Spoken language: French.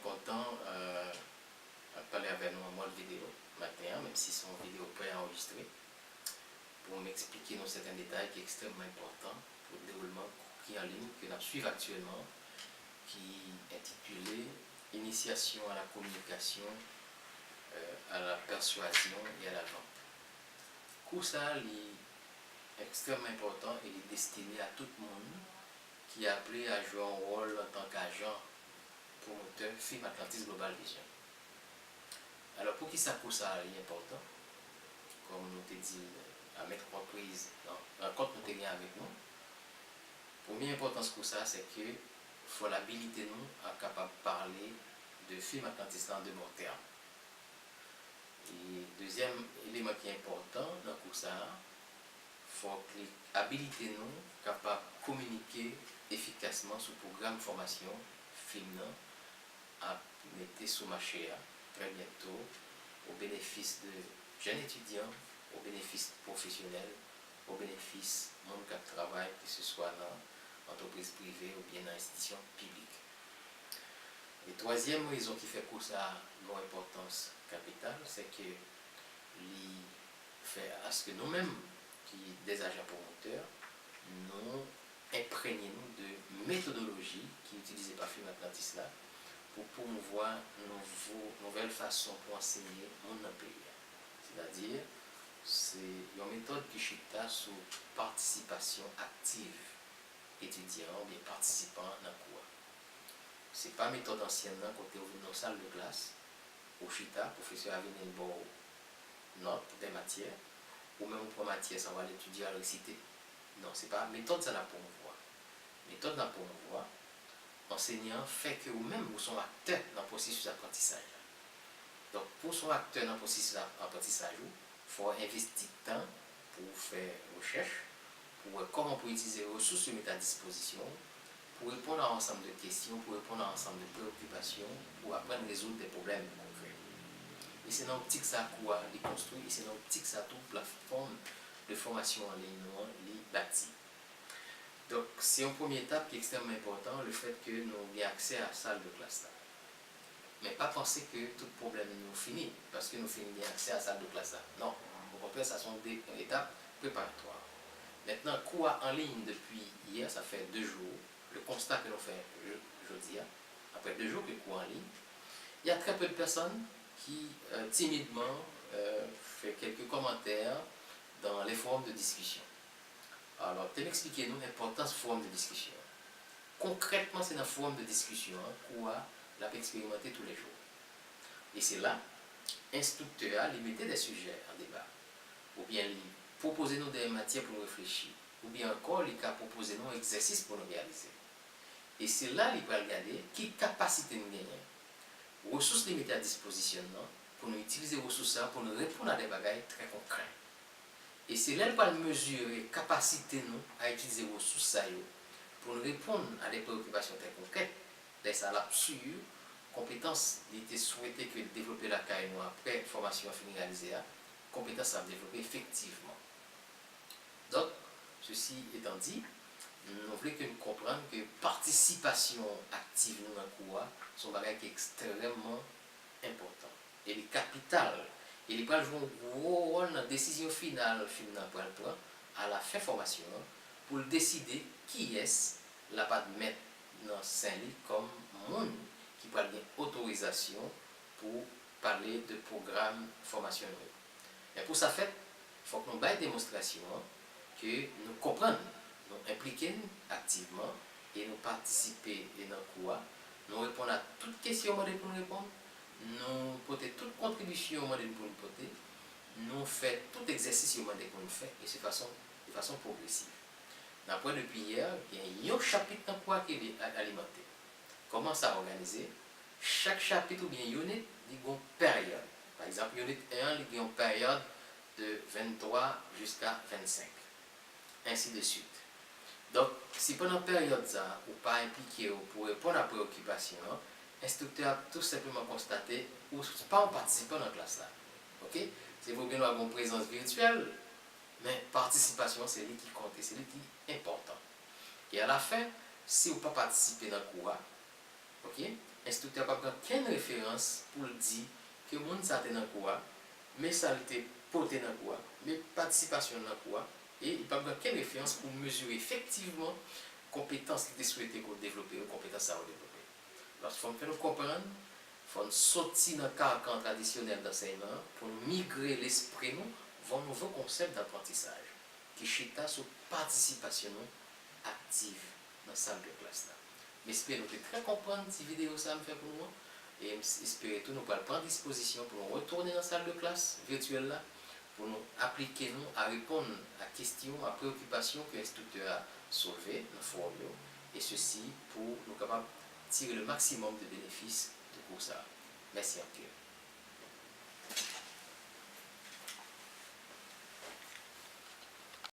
important parler avec nous en mode vidéo maintenant, même si c'est une vidéo pré-enregistrée, pour m'expliquer dans certains détails qui est extrêmement important pour le déroulement qui est en ligne, que nous suivons actuellement, qui est intitulé Initiation à la communication, à la persuasion et à la vente. Cours ça est extrêmement important et est destiné à tout le monde qui est appelé à jouer un rôle en tant qu'agent promoteur Film Atlantis Global Vision. Alors pour qui ça cours ça est important, comme nous te dit à mettre reprise dans le compte nous te avec nous. Première importance pour ça, c'est que faut l'habiliter nous à capable parler de Film Atlantis en de bon terme. Et deuxième élément qui est important dans le cours ça, faut habiliter nous capable de communiquer efficacement sur le programme de formation film à mettre sur le marché très bientôt au bénéfice de jeunes étudiants, au bénéfice professionnels, au bénéfice du monde qui travaille, que ce soit dans l'entreprise privée ou bien dans l'institution publique. Et troisième raison qui fait que ça a une importance capitale, c'est que il fait à ce que nous-mêmes, qui des agents promoteurs, nous imprégnons de méthodologie qui est utilisée par Film Atlantis là, pour promouvoir une nouvelle façon pour enseigner mon pays. C'est-à-dire, c'est une méthode qui chita sur participation active étudiants ou bien participants dans le cours. Ce n'est pas une méthode ancienne, quand on est dans une salle de classe, au chita, le professeur a venu une bonne note des matières, ou même pour matière, ça va l'étudier à réciter. Non, ce n'est pas méthode, ça n'a pas promouvoir. Méthode n'a pas promouvoir. Enseignant fait que vous-même, vous sont acteurs dans le processus d'apprentissage. Donc, pour son acteur dans le processus d'apprentissage, il faut investir temps pour faire recherche, pour voir comment on peut utiliser les ressources mises à disposition, pour répondre à un ensemble de questions, pour répondre à un ensemble de préoccupations, pour apprendre à résoudre des problèmes concrets. Et c'est dans l'optique ça qu'on les construit, et c'est dans l'optique ça toute plateforme de formation en ligne, les bâti. Donc, c'est une première étape qui est extrêmement importante, le fait que nous ayons accès à la salle de classe. Là. Mais pas penser que tout problème nous finit, parce que nous finissons bien accès à la salle de classe. Là. Non, au contraire, ça sont des étapes préparatoires. Maintenant, quoi en ligne depuis hier, ça fait 2 jours, le constat que l'on fait jeudi, après 2 jours de cours en ligne, il y a très peu de personnes qui timidement font quelques commentaires dans les forums de discussion. Alors, expliquez-nous l'importance du forum de discussion. Concrètement, c'est dans le forum de discussion qu'on l'a expérimenté tous les jours. Et c'est là, l'instructeur a limité des sujets en débat. Ou bien, il proposer nous des matières pour nous réfléchir. Ou bien encore, il a proposé nous un exercice pour nous réaliser. Et c'est là qu'il va regarder quelle capacité nous gagnons. Ressources limitées à disposition pour nous utiliser les ressources pour nous répondre à des bagages très concrets. Et c'est là qu'il va mesurer la capacité nous à utiliser les ressources pour nous répondre à des préoccupations très concrètes. Là, ça l'a sur compétence, il était souhaité que développer la carrière après formation finalisée, compétence à développer effectivement. Donc, ceci étant dit, nous voulons que nous comprenions que participation active dans le cours sont des choses extrêmement important. Et le capital, il va jouer un gros rôle dans la décision finale à la fin formation pour décider qui est la pas de mettre dans Saint-Lit comme monde qui peut avoir autorisation pour parler de programme formation. Et pour ça fait, il faut que nous fassions une démonstration que nous comprenons, nous impliquons activement et nous participer dans le cours, nous répondons à toutes questions pour nous répondre, nous porter toute contribution pour nous porter, nous faisons tout exercice pour nous faire et de façon progressive. D'après depuis hier, il y a un chapitre dans quoi qui est alimenté. Comment ça organiser? Chaque chapitre ou bien unit, il y a une période. Par exemple, unit 1, il y a une période de 23 jusqu'à 25. Ainsi de suite. Donc, si pendant la période, ça, ou pas impliqué pour répondre à la préoccupation, l'instructeur a tout simplement constaté ou pas en participant dans la classe là. Ok? C'est vous bien avoir une présence virtuelle, mais participation, c'est lui qui compte, c'est lui qui est important. Et à la fin, si vous ne pas participer dans le cours, ok? Instructeur pas prendre quelle référence pour dire que monde ça était dans quoi, mais ça était porté dans quoi, mais participation dans quoi, et il pas prendre quelle référence pour mesurer effectivement compétences qu'il souhaité développer ou compétences à développer. Parce qu'il faut faire nous comprendre, il faut nous sortir dans le carcan traditionnel d'enseignement pour nous migrer l'esprit nous vers un nouveau concept d'apprentissage qui chita sur participation active dans la salle de classe. Mais j'espère que vous très comprendre cette vidéo ça me fait pour nous. Et j'espère que nous allons prendre disposition pour nous retourner dans la salle de classe virtuelle là, pour nous appliquer nous à répondre à questions, à préoccupations que l'instructeur a soulevées dans le forum. Et ceci pour nous capables de tirer le maximum de bénéfices de cours ça. Merci encore.